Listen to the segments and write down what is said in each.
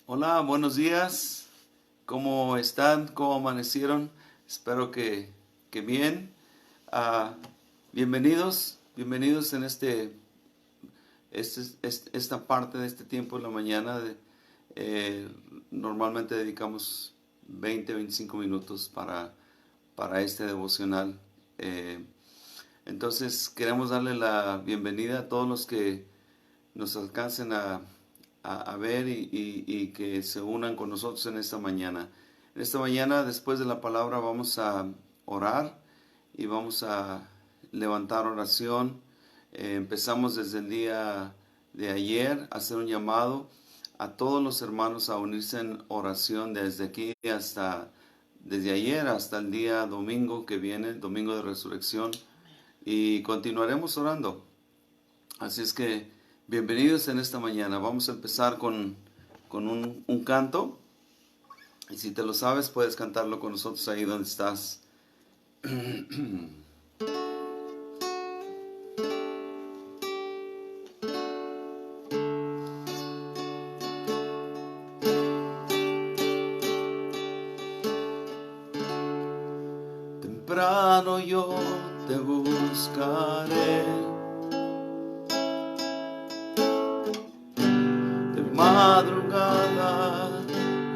Hola, buenos días. ¿Cómo están? ¿Cómo amanecieron? Espero que bien. Ah, bienvenidos en esta parte de este tiempo en la mañana. Eh, Normalmente dedicamos 20, 25 minutos para este devocional. Eh, entonces queremos darle la bienvenida a todos los que nos alcancen a ver y que se unan con nosotros en esta mañana. En esta mañana, después de la palabra, vamos a orar y vamos a levantar oración. Empezamos desde el día de ayer a hacer un llamado a todos los hermanos a unirse en oración desde ayer hasta el día domingo que viene, el domingo de resurrección, y continuaremos orando. Así es que bienvenidos en esta mañana. Vamos a empezar con un canto. Y si te lo sabes, puedes cantarlo con nosotros ahí donde estás. Temprano yo te buscaré, de madrugada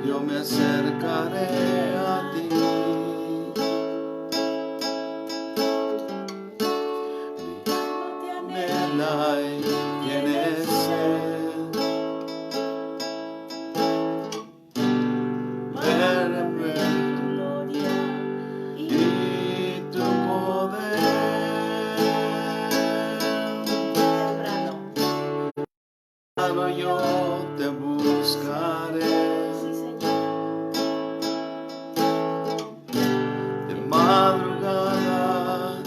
yo me acercaré a ti. Mi anhela y tienes sed, verme tu gloria y tu poder. Temprano yo te buscaré, de madrugada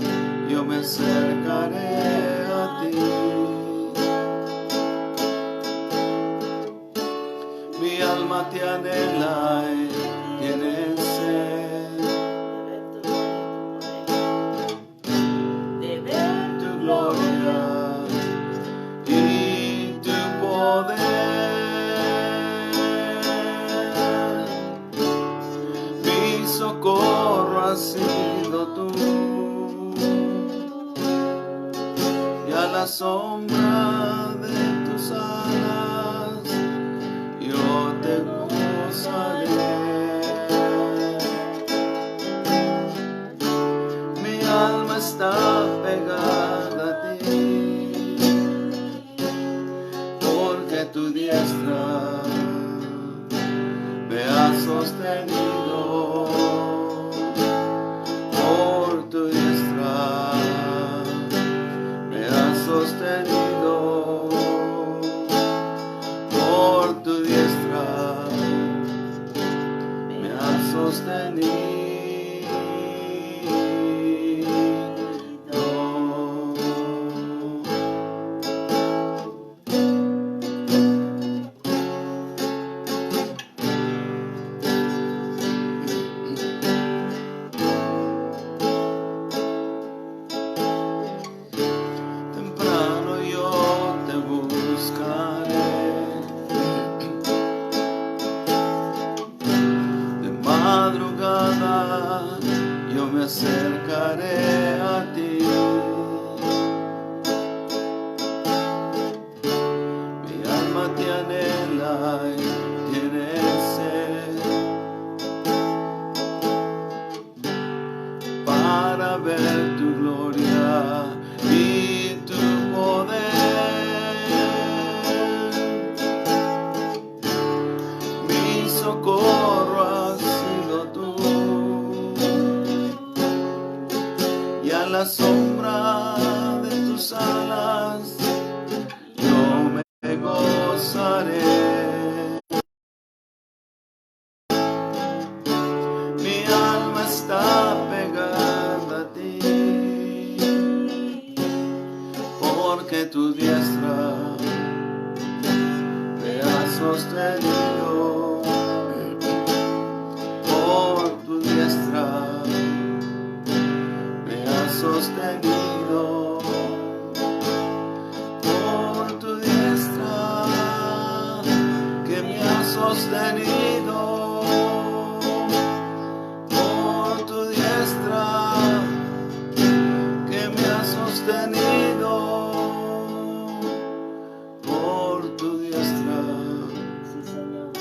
yo me acercaré a ti. Mi alma te anhela y tiene sed de ver tu gloria y tu poder. Mi socorro has sido tú, y a la sombra de tus alas yo te gozaré. Mi alma está pegada a ti, porque tu diestra me ha sostenido. Por tu diestra me ha sostenido. Por tu diestra me ha sostenido. Temprano yo te buscaré, de madrugada yo me acercaré a ti. Mi alma te anhela y tiene sed para ver tu gloria y tu poder. Mi socorro has sido tú, y a la sombra de tus alas yo me gozaré. Mi alma está pegada a ti, porque tu diestra me ha sostenido. Por tu diestra me ha sostenido. Por tu diestra que me ha sostenido. sostenido por tu diestra, que me has sostenido por tu diestra. Sí, Señor.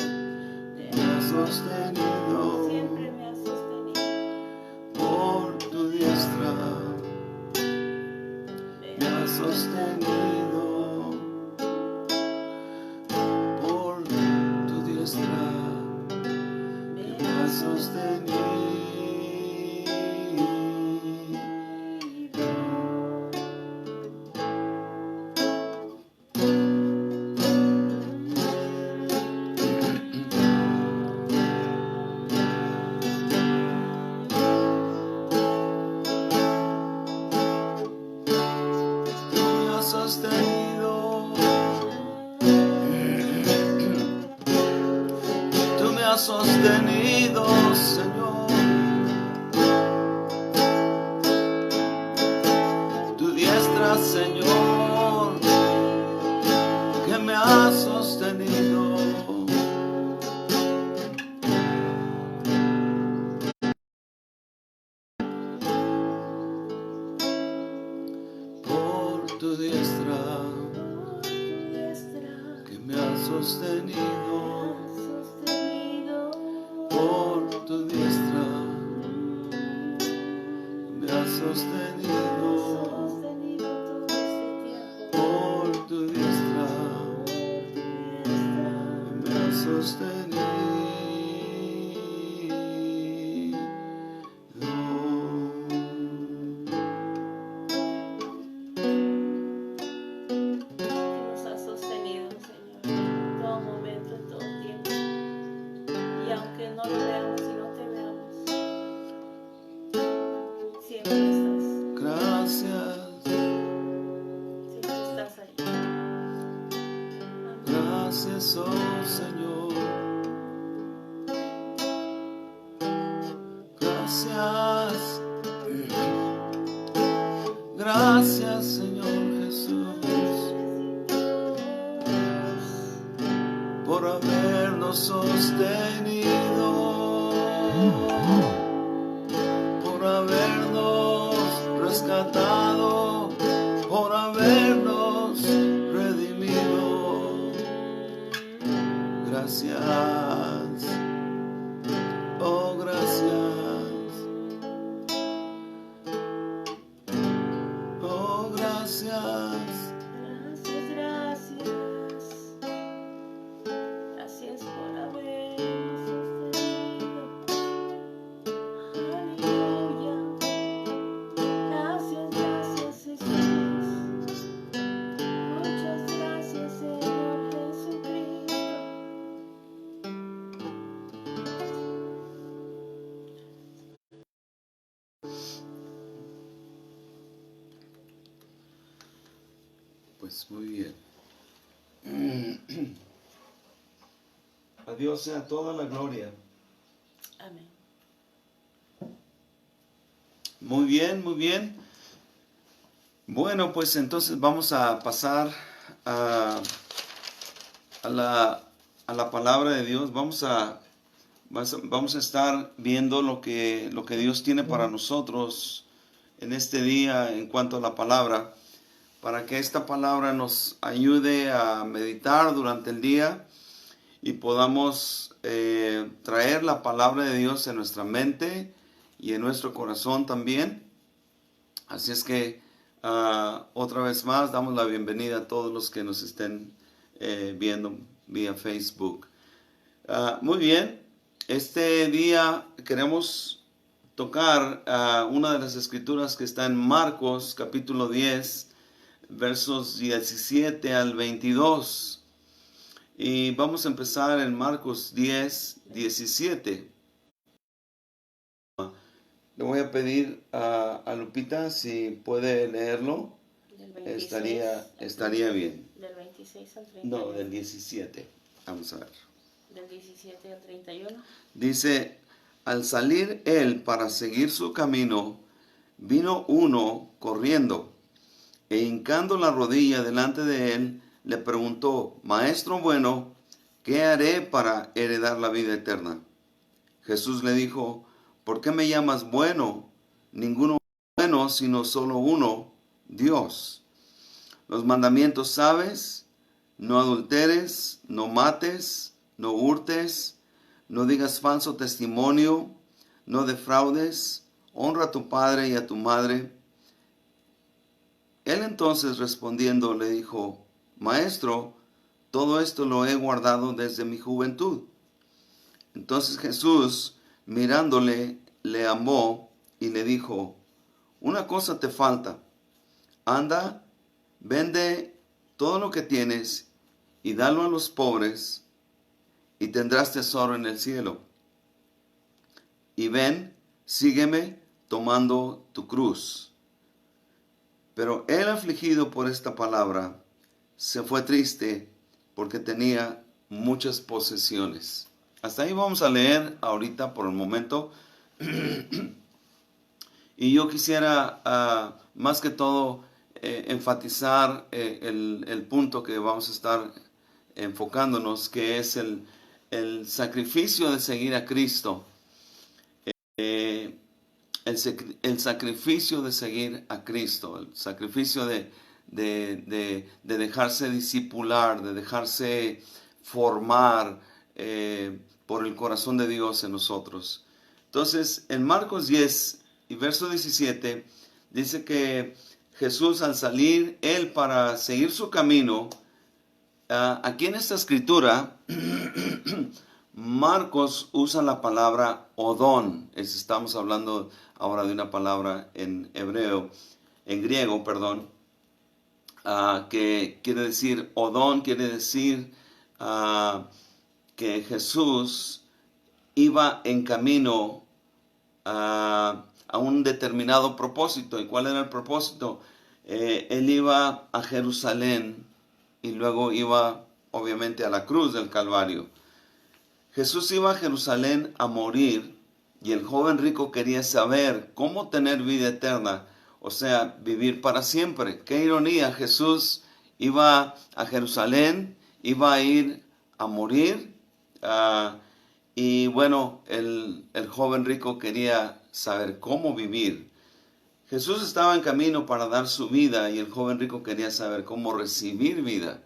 Me has sostenido Siempre me has sostenido. por tu diestra. Me has sostenido por tu diestra. Me has sostenido. Tú me has sostenido. Tú me has sostenido, Señor. Tu diestra, Señor, que me has sostenido. Por tu diestra, Por tu diestra que me has sostenido. sostenido. Por tu diestra, me has sostenido. Sostenido todo este tiempo. Por tu diestra, Por tu diestra. me has sostenido. Nos has sostenido, Señor, en todo momento, en todo tiempo. Y aunque no lo veamos y no te veamos, siempre estás. Gracias, Siempre estás ahí. Amén. gracias, oh Señor. Gracias, gracias, Señor Jesús, por habernos sostenido, por habernos rescatado, por habernos redimido. Gracias, oh gracias, oh gracias. Gracias, gracias. Gracias por habernos sostenido. Aleluya. Gracias, gracias, Jesús. Muchas gracias, Señor Jesucristo. Pues muy bien. A Dios sea toda la gloria. Amén. Muy bien, muy bien. Bueno, pues entonces vamos a pasar a la palabra de Dios. Vamos a estar viendo lo que Dios tiene para nosotros en este día en cuanto a la palabra, para que esta palabra nos ayude a meditar durante el día y podamos traer la palabra de Dios en nuestra mente y en nuestro corazón también. Así es que otra vez más damos la bienvenida a todos los que nos estén viendo vía Facebook. Muy bien, este día queremos tocar una de las escrituras que está en Marcos capítulo 10, versos 17 al 22. Y vamos a empezar en Marcos 10, 17. Le voy a pedir a Lupita si puede leerlo. Del 26 Estaría bien. Del 26 al 31. No, del 17. Vamos a ver. Del 17 al 31. Dice, al salir él para seguir su camino, vino uno corriendo, e hincando la rodilla delante de él, le preguntó, Maestro bueno, ¿qué haré para heredar la vida eterna? Jesús le dijo, ¿por qué me llamas bueno? Ninguno es bueno, sino solo uno, Dios. Los mandamientos sabes: no adulteres, no mates, no hurtes, no digas falso testimonio, no defraudes, honra a tu padre y a tu madre. Él entonces respondiendo le dijo, Maestro, todo esto lo he guardado desde mi juventud. Entonces Jesús, mirándole, le amó y le dijo, una cosa te falta. Anda, vende todo lo que tienes y dalo a los pobres, y tendrás tesoro en el cielo. Y ven, sígueme tomando tu cruz. Pero él, afligido por esta palabra, se fue triste porque tenía muchas posesiones. Hasta ahí vamos a leer ahorita por el momento. Y yo quisiera más que todo enfatizar el punto que vamos a estar enfocándonos, que es el sacrificio de seguir a Cristo. El sacrificio de seguir a Cristo, el sacrificio de dejarse discipular, de dejarse formar por el corazón de Dios en nosotros. Entonces, en Marcos 10 y verso 17, dice que Jesús, al salir él para seguir su camino, aquí en esta escritura, Marcos usa la palabra odón. Estamos hablando ahora de una palabra en griego, que quiere decir odón, quiere decir que Jesús iba en camino a un determinado propósito. ¿Y cuál era el propósito? Él iba a Jerusalén y luego iba obviamente a la cruz del Calvario. Jesús iba a Jerusalén a morir, y el joven rico quería saber cómo tener vida eterna, o sea, vivir para siempre. Qué ironía, Jesús iba a Jerusalén, iba a ir a morir, y bueno, el joven rico quería saber cómo vivir. Jesús estaba en camino para dar su vida, y el joven rico quería saber cómo recibir vida.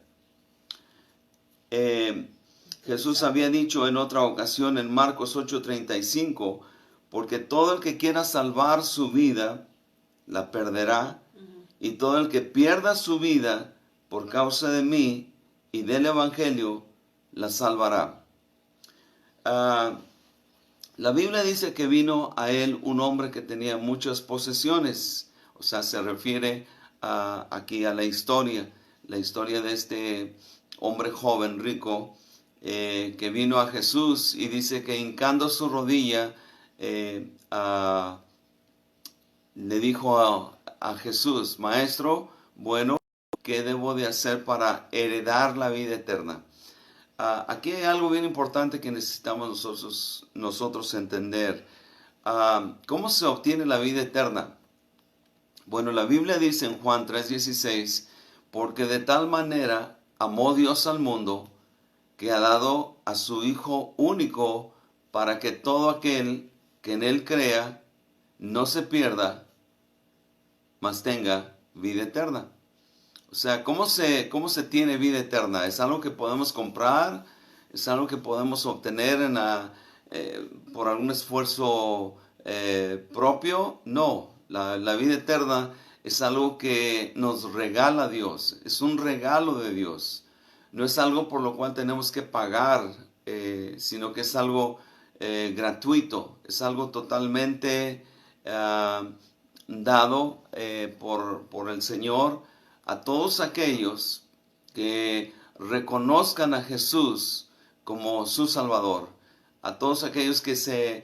Jesús había dicho en otra ocasión en Marcos 8:35, porque todo el que quiera salvar su vida, la perderá, y todo el que pierda su vida por causa de mí y del Evangelio, la salvará. La Biblia dice que vino a él un hombre que tenía muchas posesiones, o sea, se refiere aquí a la historia de este hombre joven rico, que vino a Jesús, y dice que hincando su rodilla le dijo a Jesús, Maestro, bueno, ¿qué debo de hacer para heredar la vida eterna? Aquí hay algo bien importante que necesitamos nosotros entender. ¿Cómo se obtiene la vida eterna? Bueno, la Biblia dice en Juan 3:16, porque de tal manera amó Dios al mundo, que ha dado a su Hijo único, para que todo aquel que en Él crea no se pierda, mas tenga vida eterna. O sea, ¿cómo se tiene vida eterna? ¿Es algo que podemos comprar? ¿Es algo que podemos obtener por algún esfuerzo propio? No, la vida eterna es algo que nos regala Dios, es un regalo de Dios. No es algo por lo cual tenemos que pagar, sino que es algo gratuito, es algo totalmente dado por el Señor a todos aquellos que reconozcan a Jesús como su Salvador, a todos aquellos que se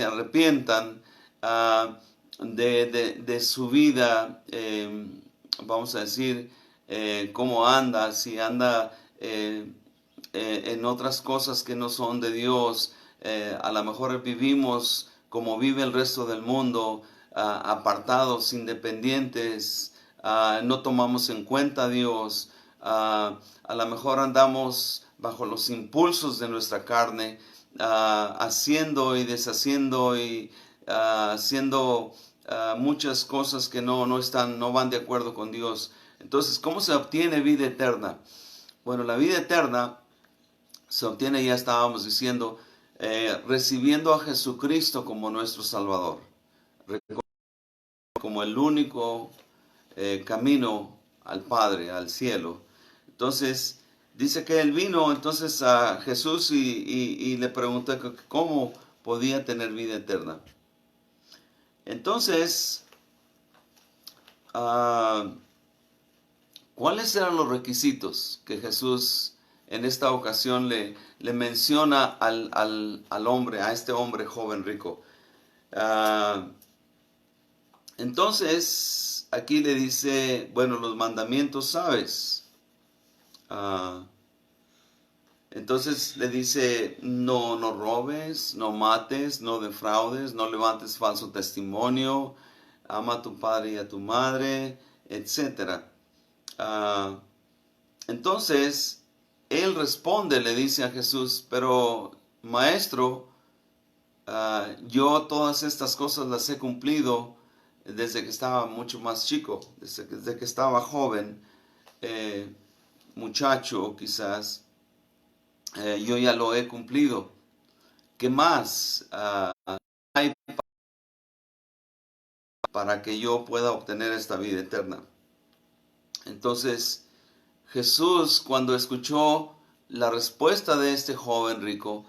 arrepientan de su vida, vamos a decir, cómo anda, si anda en otras cosas que no son de Dios. A lo mejor vivimos como vive el resto del mundo, apartados, independientes, no tomamos en cuenta a Dios, A lo mejor andamos bajo los impulsos de nuestra carne, haciendo y deshaciendo y haciendo muchas cosas que no van de acuerdo con Dios. Entonces, ¿cómo se obtiene vida eterna? Bueno, la vida eterna se obtiene, ya estábamos diciendo, recibiendo a Jesucristo como nuestro Salvador, como el único camino al Padre, al cielo. Entonces, dice que él vino entonces a Jesús y le preguntó cómo podía tener vida eterna. Entonces, ¿cuáles eran los requisitos que Jesús en esta ocasión le menciona al hombre, a este hombre joven rico? Entonces, aquí le dice, bueno, los mandamientos sabes. Entonces le dice, no robes, no mates, no defraudes, no levantes falso testimonio, ama a tu padre y a tu madre, etc. Entonces, él responde, le dice a Jesús, pero maestro, yo todas estas cosas las he cumplido desde que estaba mucho más chico, desde que estaba joven, muchacho quizás, yo ya lo he cumplido. ¿Qué más hay para que yo pueda obtener esta vida eterna? Entonces, Jesús, cuando escuchó la respuesta de este joven rico,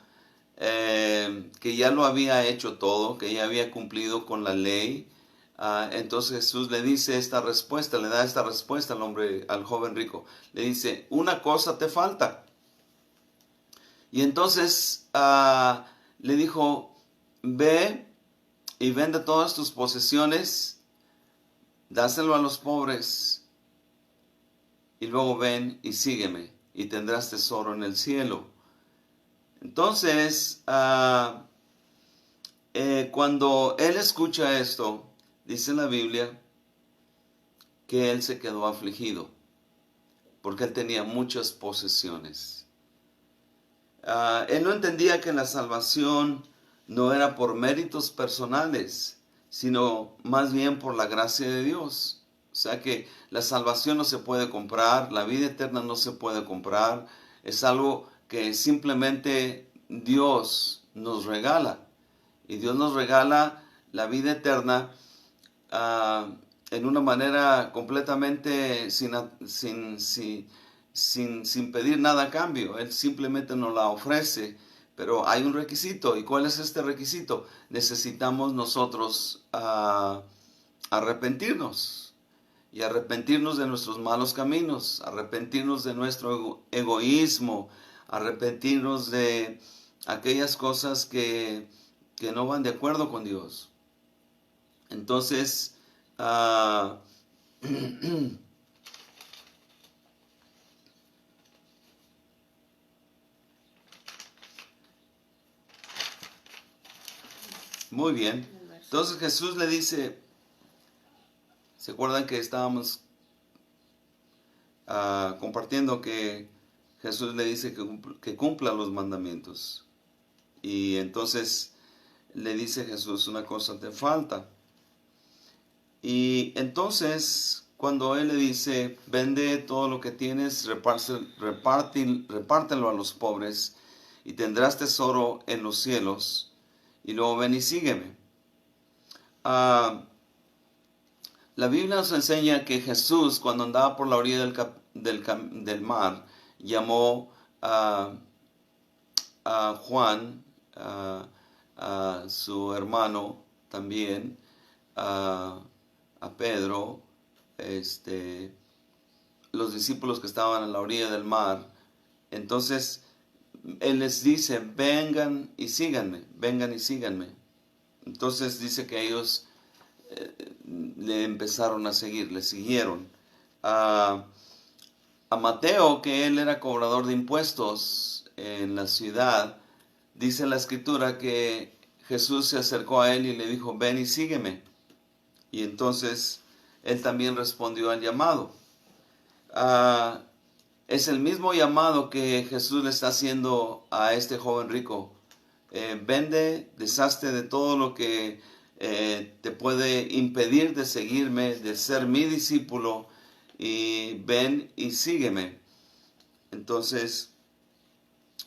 que ya lo había hecho todo, que ya había cumplido con la ley, entonces Jesús le dice esta respuesta, le da esta respuesta al joven rico. Le dice, una cosa te falta. Y entonces le dijo, ve y vende todas tus posesiones, dáselo a los pobres, y luego ven y sígueme, y tendrás tesoro en el cielo. Entonces, cuando él escucha esto, dice la Biblia que él se quedó afligido, porque él tenía muchas posesiones. Él no entendía que la salvación no era por méritos personales, sino más bien por la gracia de Dios. O sea que la salvación no se puede comprar, la vida eterna no se puede comprar, es algo que simplemente Dios nos regala. Y Dios nos regala la vida eterna en una manera completamente sin pedir nada a cambio. Él simplemente nos la ofrece, pero hay un requisito. ¿Y cuál es este requisito? Necesitamos nosotros arrepentirnos, y arrepentirnos de nuestros malos caminos, arrepentirnos de nuestro egoísmo, arrepentirnos de aquellas cosas que no van de acuerdo con Dios. Entonces, muy bien. Entonces Jesús le dice, ¿se acuerdan que estábamos compartiendo que Jesús le dice que cumpla los mandamientos? Y entonces le dice Jesús, una cosa te falta. Y entonces cuando él le dice, vende todo lo que tienes, repártelo a los pobres, y tendrás tesoro en los cielos, y luego ven y sígueme. La Biblia nos enseña que Jesús, cuando andaba por la orilla del mar, llamó a Juan, a su hermano también, a Pedro, los discípulos que estaban a la orilla del mar. Entonces él les dice, vengan y síganme. Entonces dice que ellos le empezaron a seguir, le siguieron. A Mateo, que él era cobrador de impuestos en la ciudad, dice la escritura que Jesús se acercó a él y le dijo, ven y sígueme. Y entonces él también respondió al llamado. Es el mismo llamado que Jesús le está haciendo a este joven rico. Vende, deshazte de todo lo que te puede impedir de seguirme, de ser mi discípulo, y ven y sígueme. Entonces,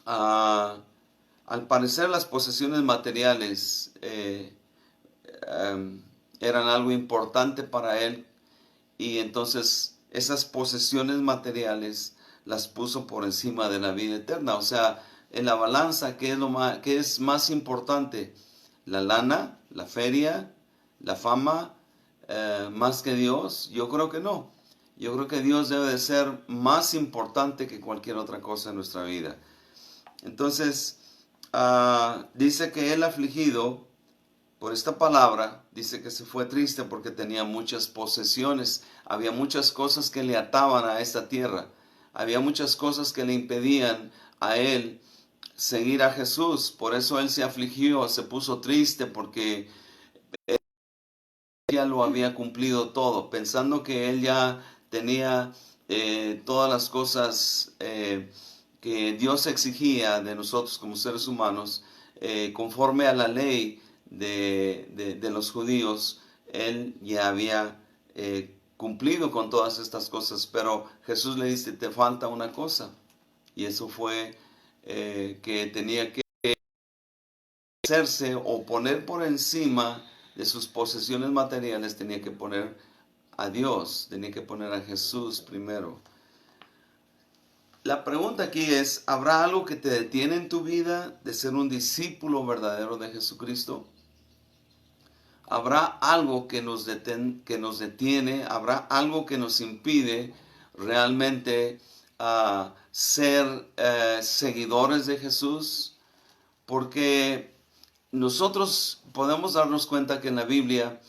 al parecer las posesiones materiales eran algo importante para él, y entonces esas posesiones materiales las puso por encima de la vida eterna. O sea, en la balanza, ¿qué es más importante? ¿La lana, la feria, la fama, más que Dios? Yo creo que no. Yo creo que Dios debe de ser más importante que cualquier otra cosa en nuestra vida. Entonces, dice que el afligido por esta palabra, dice que se fue triste porque tenía muchas posesiones. Había muchas cosas que le ataban a esta tierra. Había muchas cosas que le impedían a él seguir a Jesús. Por eso él se afligió, se puso triste, porque ya lo había cumplido todo, pensando que él ya tenía todas las cosas que Dios exigía de nosotros como seres humanos, conforme a la ley de los judíos. Él ya había cumplido con todas estas cosas, pero Jesús le dice, te falta una cosa, y eso fue que tenía que hacerse o poner por encima de sus posesiones materiales. Tenía que poner a Dios, tenía que poner a Jesús primero. La pregunta aquí es, ¿habrá algo que te detiene en tu vida de ser un discípulo verdadero de Jesucristo? ¿Habrá algo que nos detiene? ¿Habrá algo que nos impide realmente ser seguidores de Jesús? Porque nosotros podemos darnos cuenta que en la Biblia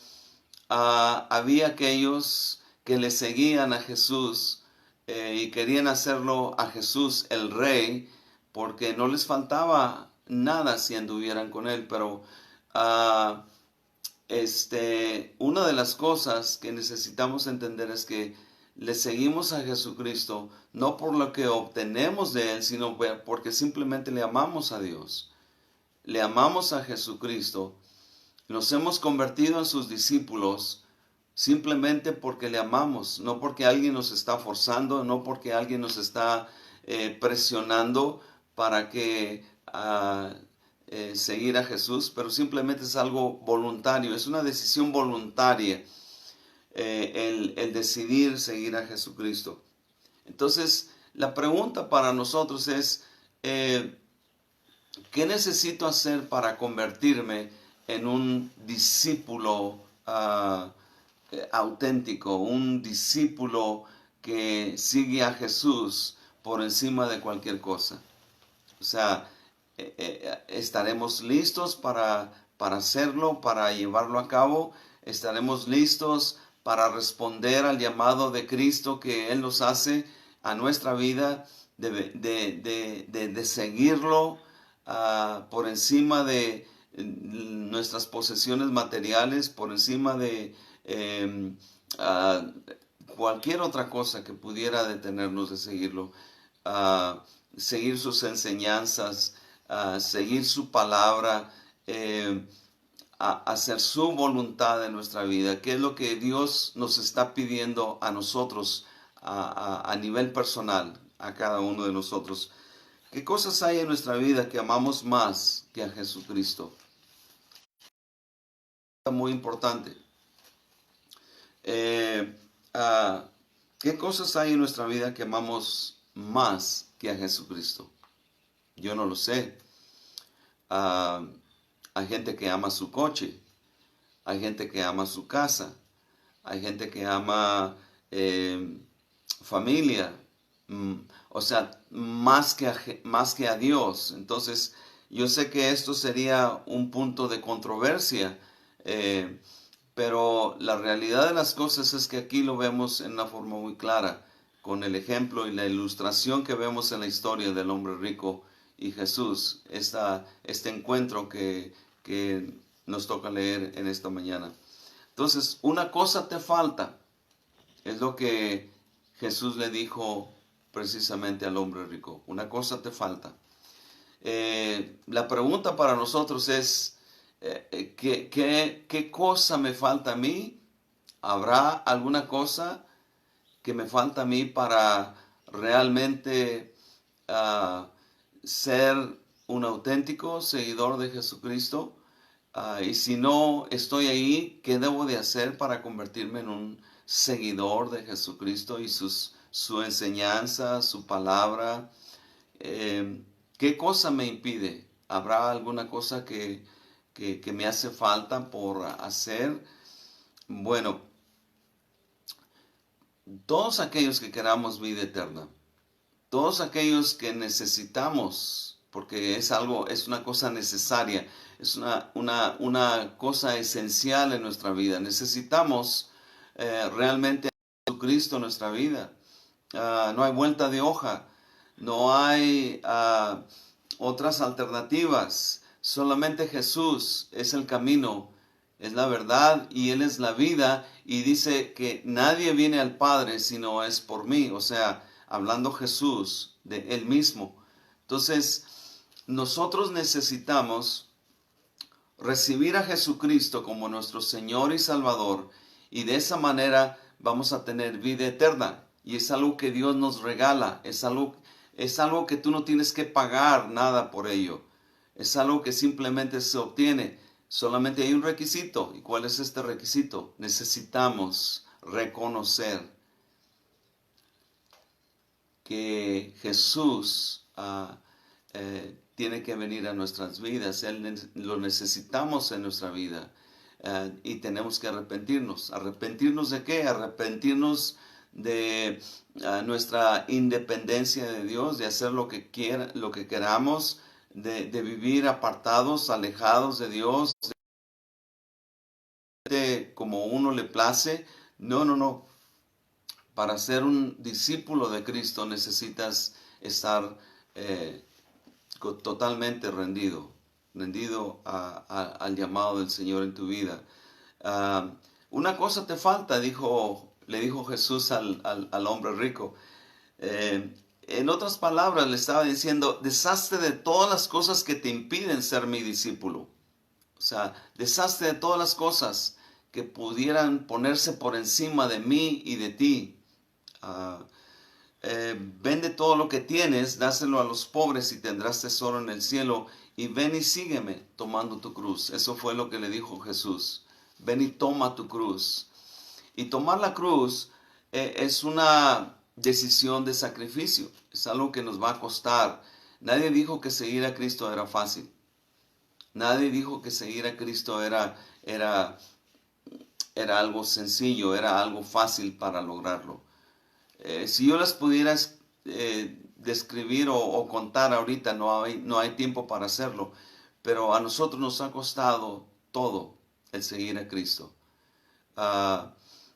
había aquellos que le seguían a Jesús y querían hacerlo a Jesús el rey, porque no les faltaba nada si anduvieran con él. Pero una de las cosas que necesitamos entender es que le seguimos a Jesucristo no por lo que obtenemos de él, sino porque simplemente le amamos a Dios. Le amamos a Jesucristo, nos hemos convertido en sus discípulos simplemente porque le amamos, no porque alguien nos está forzando, no porque alguien nos está presionando para que seguir a Jesús, pero simplemente es algo voluntario, es una decisión voluntaria el decidir seguir a Jesucristo. Entonces, la pregunta para nosotros es, ¿qué necesito hacer para convertirme en un discípulo auténtico, un discípulo que sigue a Jesús por encima de cualquier cosa? O sea, ¿estaremos listos para hacerlo, para llevarlo a cabo? ¿Estaremos listos para responder al llamado de Cristo que Él nos hace a nuestra vida, de seguirlo por encima de nuestras posesiones materiales, por encima de cualquier otra cosa que pudiera detenernos de seguirlo? Seguir sus enseñanzas, seguir su palabra, hacer su voluntad en nuestra vida. ¿Qué es lo que Dios nos está pidiendo a nosotros a nivel personal, a cada uno de nosotros? ¿Qué cosas hay en nuestra vida que amamos más que a Jesucristo? Muy importante. ¿Qué cosas hay en nuestra vida que amamos más que a Jesucristo? Yo no lo sé. Hay gente que ama su coche, hay gente que ama su casa, hay gente que ama familia, o sea, más que a Dios. Entonces, yo sé que esto sería un punto de controversia, pero la realidad de las cosas es que aquí lo vemos en una forma muy clara, con el ejemplo y la ilustración que vemos en la historia del hombre rico y Jesús, este encuentro que nos toca leer en esta mañana. Entonces, una cosa te falta, es lo que Jesús le dijo precisamente al hombre rico. Una cosa te falta. La pregunta para nosotros es, ¿qué cosa me falta a mí? ¿Habrá alguna cosa que me falta a mí para realmente ser un auténtico seguidor de Jesucristo? Y si no estoy ahí, ¿qué debo de hacer para convertirme en un seguidor de Jesucristo y su enseñanza, su palabra? ¿Qué cosa me impide? ¿Habrá alguna cosa que me hace falta por hacer? Bueno, todos aquellos que queramos vida eterna, todos aquellos que necesitamos, porque es una cosa necesaria, es una cosa esencial en nuestra vida. Necesitamos realmente a Jesucristo en nuestra vida. No hay vuelta de hoja, no hay otras alternativas. Solamente Jesús es el camino, es la verdad y Él es la vida. Y dice que nadie viene al Padre si no es por mí. O sea, hablando Jesús de Él mismo. Entonces, nosotros necesitamos recibir a Jesucristo como nuestro Señor y Salvador. Y de esa manera vamos a tener vida eterna. Y es algo que Dios nos regala. Es algo que tú no tienes que pagar nada por ello. Es algo que simplemente se obtiene. Solamente hay un requisito. ¿Y cuál es este requisito? Necesitamos reconocer que Jesús tiene que venir a nuestras vidas. Lo necesitamos en nuestra vida. Y tenemos que arrepentirnos. ¿Arrepentirnos de qué? Arrepentirnos de nuestra independencia de Dios, de hacer lo que queramos, de vivir apartados, alejados de Dios, como uno le place. No. Para ser un discípulo de Cristo necesitas estar totalmente rendido al llamado del Señor en tu vida. Una cosa te falta, le dijo Jesús al hombre rico. En otras palabras, le estaba diciendo, deshazte de todas las cosas que te impiden ser mi discípulo. O sea, deshazte de todas las cosas que pudieran ponerse por encima de mí y de ti. Vende todo lo que tienes, dáselo a los pobres y tendrás tesoro en el cielo. Y ven y sígueme tomando tu cruz. Eso fue lo que le dijo Jesús. Ven y toma tu cruz. Y tomar la cruz es una decisión de sacrificio. Es algo que nos va a costar. Nadie dijo que seguir a Cristo era fácil. Nadie dijo que seguir a Cristo era algo sencillo, era algo fácil para lograrlo. Si yo las pudiera describir o contar ahorita, no hay tiempo para hacerlo. Pero a nosotros nos ha costado todo el seguir a Cristo.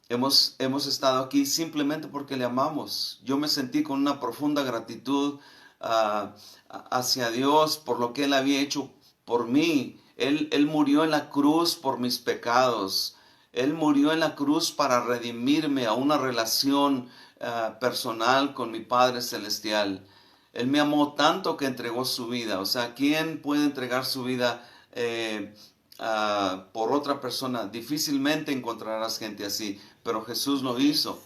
Hemos estado aquí simplemente porque le amamos. Yo me sentí con una profunda gratitud hacia Dios por lo que Él había hecho por mí. Él murió en la cruz por mis pecados. Él murió en la cruz para redimirme a una relación personal con mi Padre Celestial. Él me amó tanto que entregó su vida. O sea, ¿quién puede entregar su vida por otra persona? Difícilmente encontrarás gente así, pero Jesús lo hizo.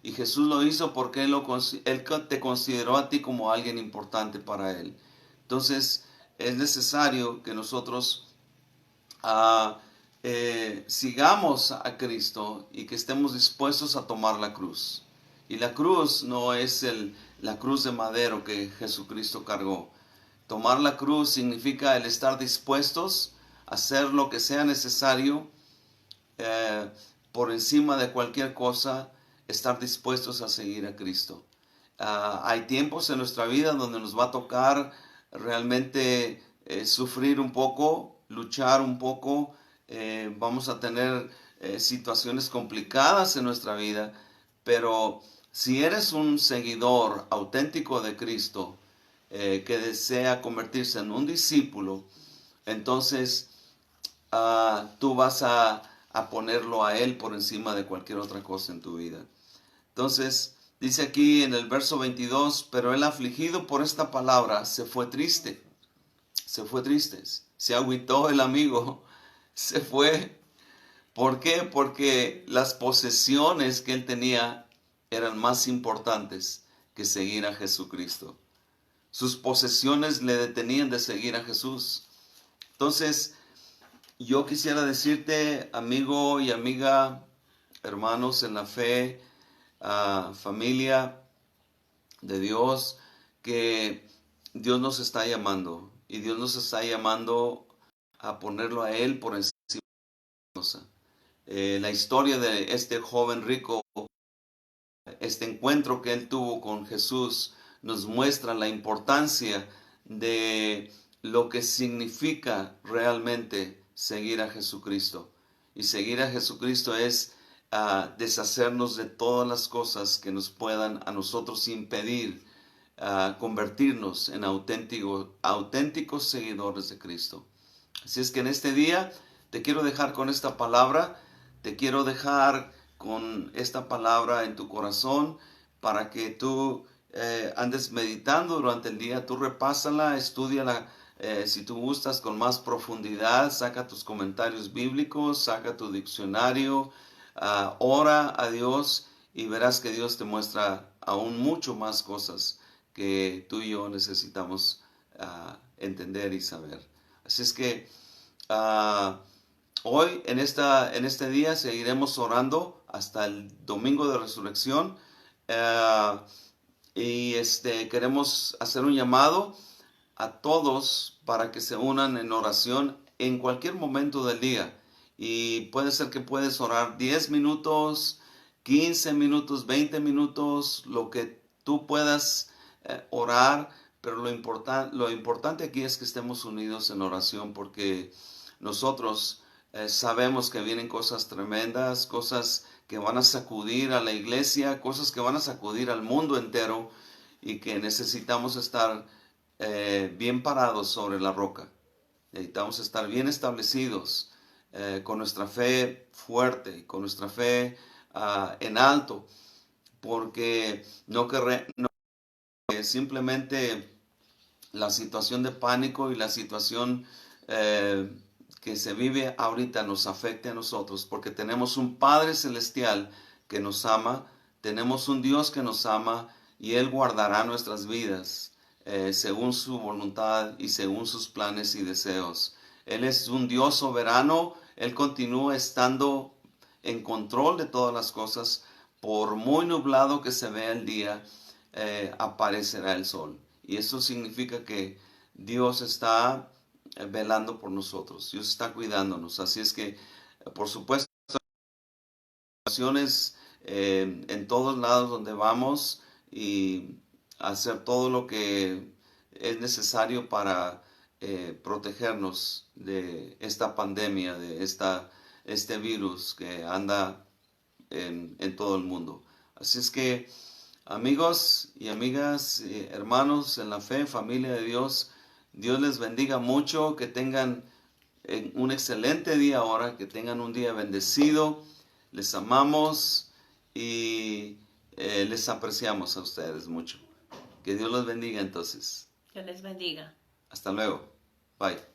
Y Jesús lo hizo porque Él te consideró a ti como alguien importante para Él. Entonces, es necesario que nosotros sigamos a Cristo y que estemos dispuestos a tomar la cruz. Y la cruz no es la cruz de madero que Jesucristo cargó. Tomar la cruz significa el estar dispuestos a hacer lo que sea necesario por encima de cualquier cosa, estar dispuestos a seguir a Cristo. Hay tiempos en nuestra vida donde nos va a tocar realmente sufrir un poco, luchar un poco. Vamos a tener situaciones complicadas en nuestra vida, pero si eres un seguidor auténtico de Cristo, que desea convertirse en un discípulo, entonces tú vas a ponerlo a Él por encima de cualquier otra cosa en tu vida. Entonces, Dice aquí en el verso 22, pero el afligido por esta palabra se fue triste. Se fue triste. Se agüitó el amigo. Se fue. ¿Por qué? Porque las posesiones que él tenía eran más importantes que seguir a Jesucristo. Sus posesiones le detenían de seguir a Jesús. Entonces, yo quisiera decirte, amigo y amiga, hermanos en la fe, familia de Dios, que Dios nos está llamando. Y Dios nos está llamando a ponerlo a Él por encima de la cosa. La historia de este joven rico, este encuentro que él tuvo con Jesús, nos muestra la importancia de lo que significa realmente seguir a Jesucristo. Y seguir a Jesucristo es deshacernos de todas las cosas que nos puedan a nosotros impedir convertirnos en auténticos seguidores de Cristo. Así es que en este día te quiero dejar con esta palabra, te quiero dejar con esta palabra en tu corazón para que tú andes meditando durante el día. Tú repásala, estúdiala, si tú gustas con más profundidad, saca tus comentarios bíblicos, saca tu diccionario, ora a Dios y verás que Dios te muestra aún mucho más cosas que tú y yo necesitamos entender y saber. Así es que hoy en este día seguiremos orando hasta el domingo de resurrección y queremos hacer un llamado a todos para que se unan en oración en cualquier momento del día. Y puede ser que puedes orar 10 minutos, 15 minutos, 20 minutos, lo que tú puedas orar, pero lo importante aquí es que estemos unidos en oración porque nosotros sabemos que vienen cosas tremendas, cosas que van a sacudir a la iglesia, cosas que van a sacudir al mundo entero y que necesitamos estar bien parados sobre la roca. Necesitamos estar bien establecidos con nuestra fe fuerte, con nuestra fe en alto, porque no simplemente la situación de pánico y la situación que se vive ahorita nos afecte a nosotros, porque tenemos un Padre Celestial que nos ama, tenemos un Dios que nos ama y Él guardará nuestras vidas según su voluntad y según sus planes y deseos. Él es un Dios soberano, Él continúa estando en control de todas las cosas. Por muy nublado que se vea el día, aparecerá el sol. Y eso significa que Dios está velando por nosotros, Dios está cuidándonos. Así es que, por supuesto, en todos lados donde vamos y hacer todo lo que es necesario para protegernos de esta pandemia, de este virus que anda en todo el mundo. Así es que, amigos y amigas, hermanos en la fe, familia de Dios, Dios les bendiga mucho, que tengan un excelente día ahora, que tengan un día bendecido. Les amamos y les apreciamos a ustedes mucho. Que Dios los bendiga entonces. Que les bendiga. Hasta luego. Bye.